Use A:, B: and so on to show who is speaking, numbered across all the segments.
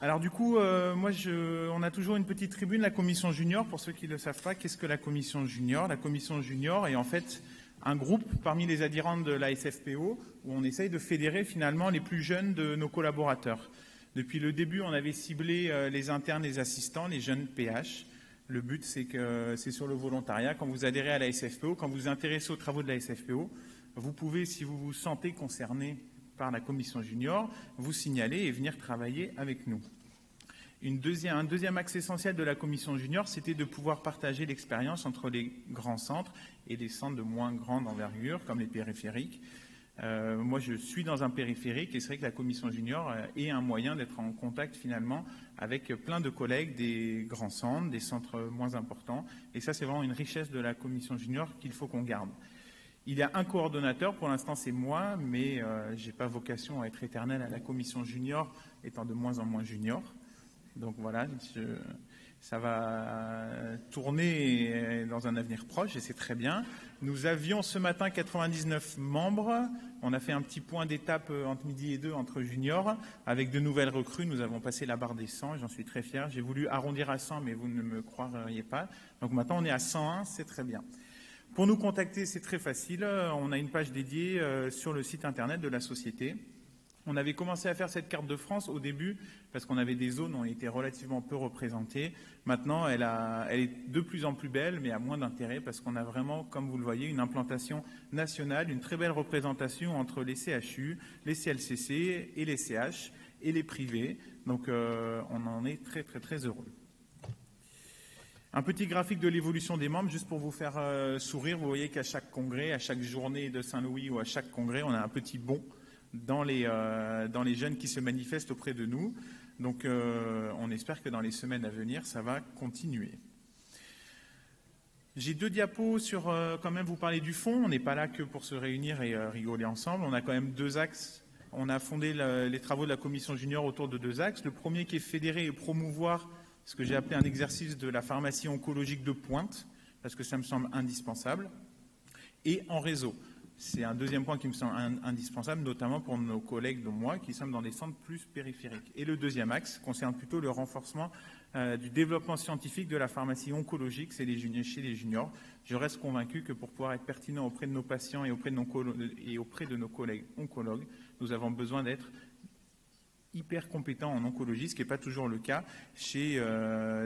A: Alors du coup, on a toujours une petite tribune, la commission junior. Pour ceux qui ne le savent pas, qu'est-ce que la commission junior? La commission junior est en fait un groupe parmi les adhérents de la SFPO où on essaye de fédérer finalement les plus jeunes de nos collaborateurs. Depuis le début, on avait ciblé les internes, les assistants, les jeunes PH. Le but, c'est que c'est sur le volontariat. Quand vous adhérez à la SFPO, quand vous vous intéressez aux travaux de la SFPO, vous pouvez, si vous vous sentez concerné par la commission junior, vous signaler et venir travailler avec nous. Un deuxième axe essentiel de la commission junior, c'était de pouvoir partager l'expérience entre les grands centres et les centres de moins grande envergure, comme les périphériques. Moi, je suis dans un périphérique et c'est vrai que la commission junior est un moyen d'être en contact finalement avec plein de collègues des grands centres, des centres moins importants. Et ça, c'est vraiment une richesse de la commission junior qu'il faut qu'on garde. Il y a un coordonnateur, pour l'instant c'est moi, mais je n'ai pas vocation à être éternel à la commission junior, étant de moins en moins junior. Donc voilà, ça va tourner dans un avenir proche et c'est très bien. Nous avions ce matin 99 membres. On a fait un petit point d'étape entre midi et 2 entre juniors. Avec de nouvelles recrues, nous avons passé la barre des 100 et j'en suis très fier. J'ai voulu arrondir à 100, mais vous ne me croiriez pas. Donc maintenant, on est à 101, c'est très bien. Pour nous contacter, c'est très facile. On a une page dédiée sur le site internet de la société. On avait commencé à faire cette carte de France au début parce qu'on avait des zones où on était relativement peu représentées. Maintenant, elle est de plus en plus belle, mais à moins d'intérêt parce qu'on a vraiment, comme vous le voyez, une implantation nationale, une très belle représentation entre les CHU, les CLCC et les CH et les privés. Donc, on en est très, très, très heureux. Un petit graphique de l'évolution des membres, juste pour vous faire sourire. Vous voyez qu'à chaque congrès, à chaque journée de Saint-Louis ou à chaque congrès, on a un petit bond dans les jeunes qui se manifestent auprès de nous. Donc, on espère que dans les semaines à venir, ça va continuer. J'ai 2 diapos sur, quand même, vous parler du fond. On n'est pas là que pour se réunir et rigoler ensemble. On a quand même 2 axes. On a fondé les travaux de la commission junior autour de 2 axes. Le premier qui est fédérer et promouvoir ce que j'ai appelé un exercice de la pharmacie oncologique de pointe, parce que ça me semble indispensable, et en réseau. C'est un deuxième point qui me semble indispensable, notamment pour nos collègues dont moi, qui sommes dans des centres plus périphériques. Et le deuxième axe concerne plutôt le renforcement du développement scientifique de la pharmacie oncologique, c'est chez les juniors. Je reste convaincu que pour pouvoir être pertinent auprès de nos patients et auprès de nos collègues oncologues, nous avons besoin d'être hyper compétents en oncologie, ce qui n'est pas toujours le cas chez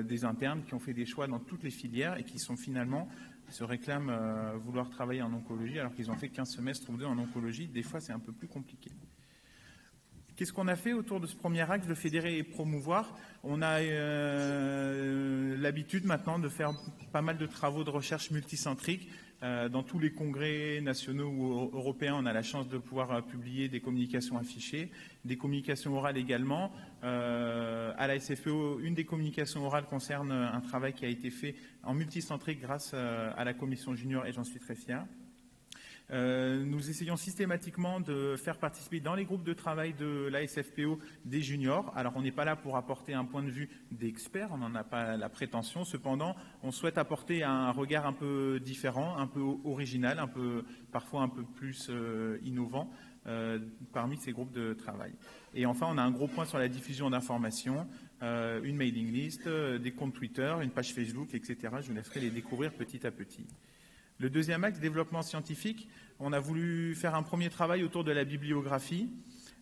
A: des internes qui ont fait des choix dans toutes les filières et qui sont finalement se réclament vouloir travailler en oncologie alors qu'ils ont fait qu'un semestre ou 2 en oncologie. Des fois, c'est un peu plus compliqué. Qu'est-ce qu'on a fait autour de ce premier axe de fédérer et promouvoir? On a l'habitude maintenant de faire pas mal de travaux de recherche multicentriques. Dans tous les congrès nationaux ou européens, on a la chance de pouvoir publier des communications affichées, des communications orales également. À la SFPO, une des communications orales concerne un travail qui a été fait en multicentrique grâce à la commission junior et j'en suis très fier. Nous essayons systématiquement de faire participer dans les groupes de travail de la SFPO des juniors. Alors, on n'est pas là pour apporter un point de vue d'expert, on n'en a pas la prétention. Cependant, on souhaite apporter un regard un peu différent, un peu original, parfois un peu plus innovant parmi ces groupes de travail. Et enfin, on a un gros point sur la diffusion d'informations, une mailing list, des comptes Twitter, une page Facebook, etc. Je vous laisserai les découvrir petit à petit. Le deuxième axe, développement scientifique, on a voulu faire un premier travail autour de la bibliographie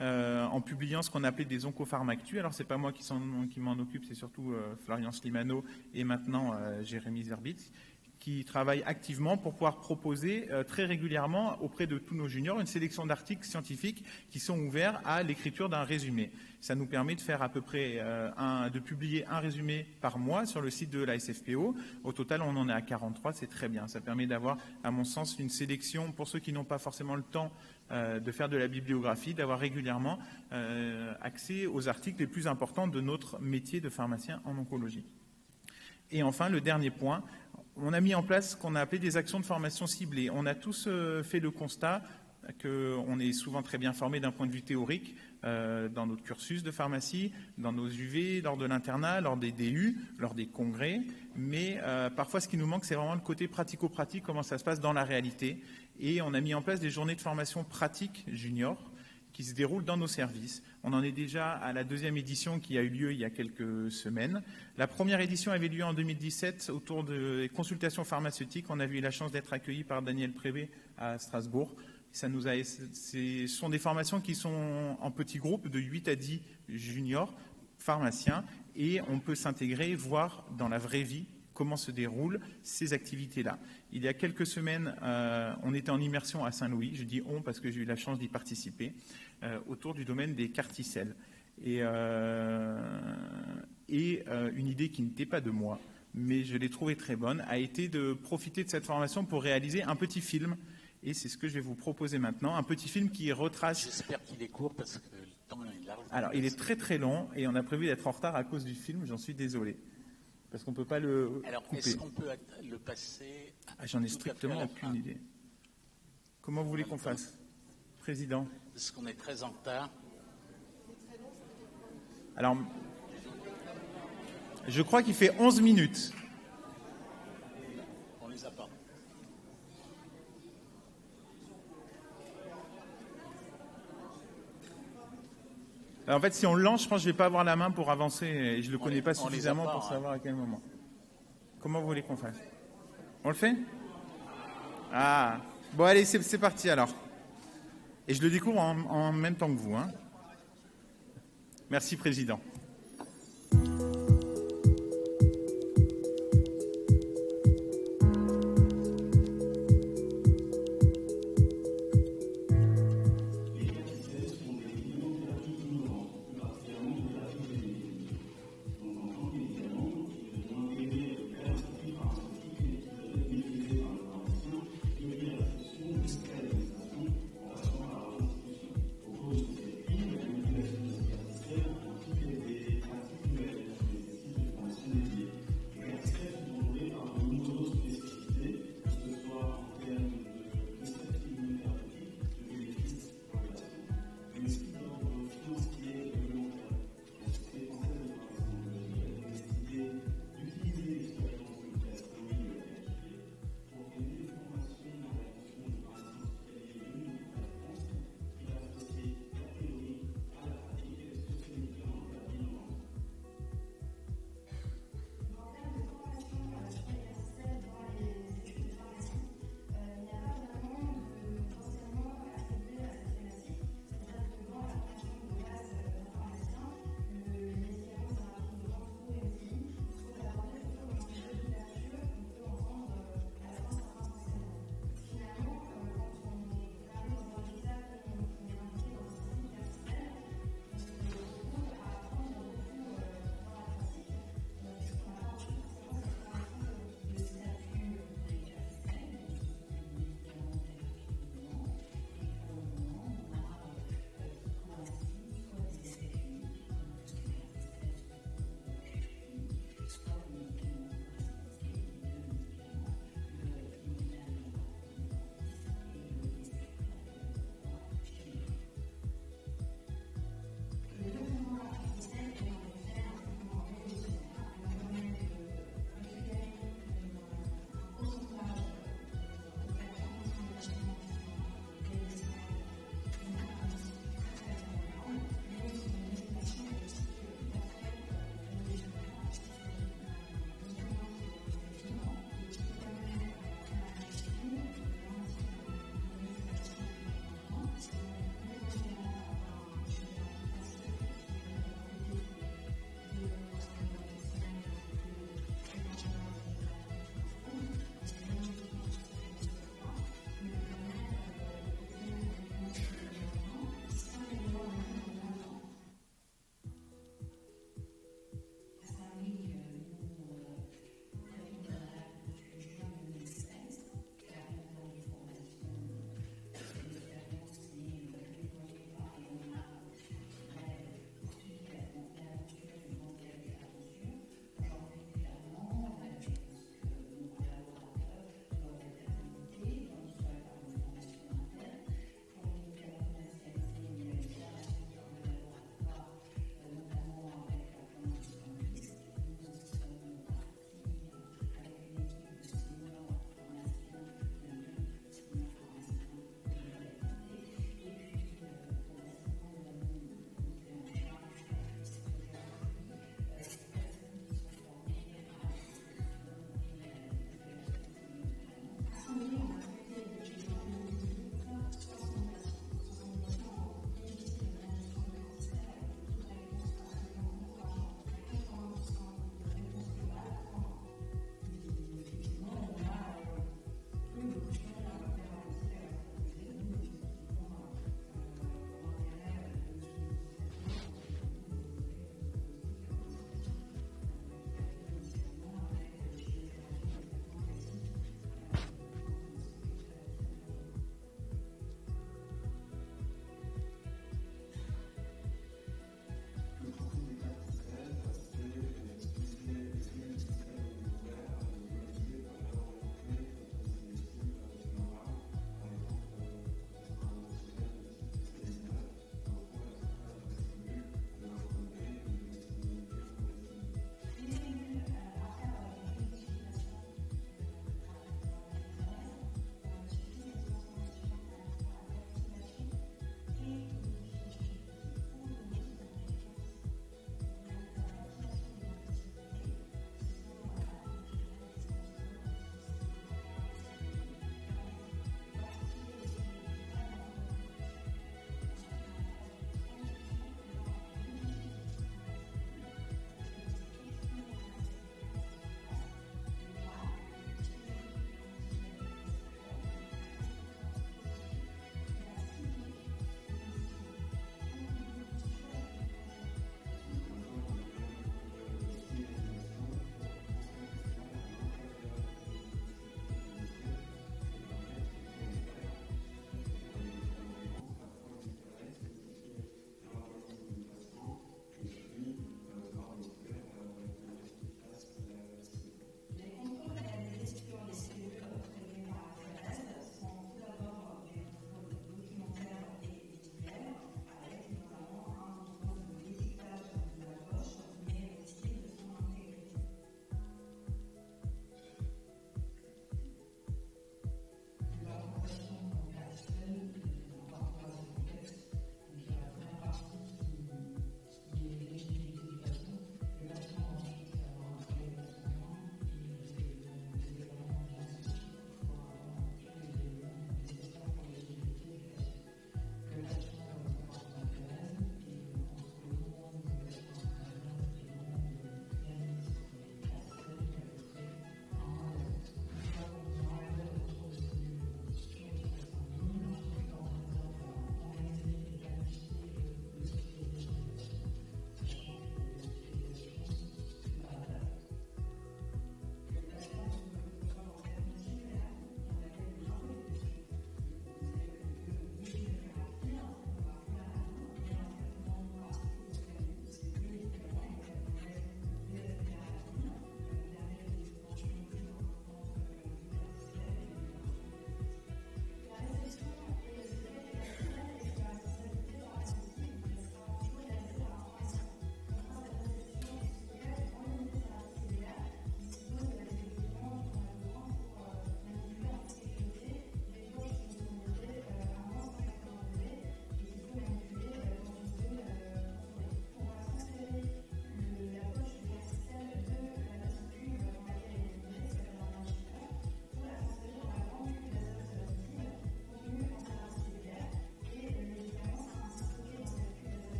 A: en publiant ce qu'on appelait des oncopharmactus. Alors, ce n'est pas moi qui m'en occupe, c'est surtout Florian Slimano et maintenant Jérémy Zerbitz, qui travaillent activement pour pouvoir proposer très régulièrement auprès de tous nos juniors une sélection d'articles scientifiques qui sont ouverts à l'écriture d'un résumé. Ça nous permet de faire à peu près de publier un résumé par mois sur le site de la SFPO. Au total, on en est à 43, c'est très bien. Ça permet d'avoir, à mon sens, une sélection pour ceux qui n'ont pas forcément le temps de faire de la bibliographie, d'avoir régulièrement accès aux articles les plus importants de notre métier de pharmacien en oncologie. Et enfin, le dernier point, on a mis en place ce qu'on a appelé des actions de formation ciblées. On a tous fait le constat qu'on est souvent très bien formé d'un point de vue théorique dans notre cursus de pharmacie, dans nos UV, lors de l'internat, lors des DU, lors des congrès. Mais parfois, ce qui nous manque, c'est vraiment le côté pratico-pratique, comment ça se passe dans la réalité. Et on a mis en place des journées de formation pratique junior qui se déroulent dans nos services. On en est déjà à la 2e édition qui a eu lieu il y a quelques semaines. La première édition avait lieu en 2017 autour des consultations pharmaceutiques. On a eu la chance d'être accueillis par Daniel Prévé à Strasbourg. Ce sont des formations qui sont en petits groupes de 8 à 10 juniors pharmaciens et on peut s'intégrer, voir dans la vraie vie comment se déroulent ces activités-là. Il y a quelques semaines, on était en immersion à Saint-Louis, je dis on parce que j'ai eu la chance d'y participer, autour du domaine des carticelles. Et une idée qui n'était pas de moi, mais je l'ai trouvée très bonne, a été de profiter de cette formation pour réaliser un petit film. Et c'est ce que je vais vous proposer maintenant, un petit film qui retrace...
B: J'espère qu'il est court parce que le temps est large.
A: Alors, il est très très long et on a prévu d'être en retard à cause du film, j'en suis désolé. Parce qu'on ne peut pas le couper.
B: Alors, est-ce qu'on peut le passer
A: J'en ai strictement aucune idée. Comment vous voulez qu'on fasse, Président?
B: Parce qu'on est très en retard.
A: Alors, je crois qu'il fait 11 minutes.
B: On les a pas.
A: Alors, en fait, si on le lance, je pense que je ne vais pas avoir la main pour avancer et je ne le connais pas suffisamment pour savoir à quel moment. Comment vous voulez qu'on fasse? On le fait? Ah, bon, allez, c'est parti alors. Et je le découvre en même temps que vous. Hein. Merci, Président.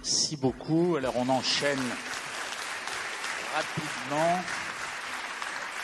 B: Merci beaucoup. Alors on enchaîne rapidement.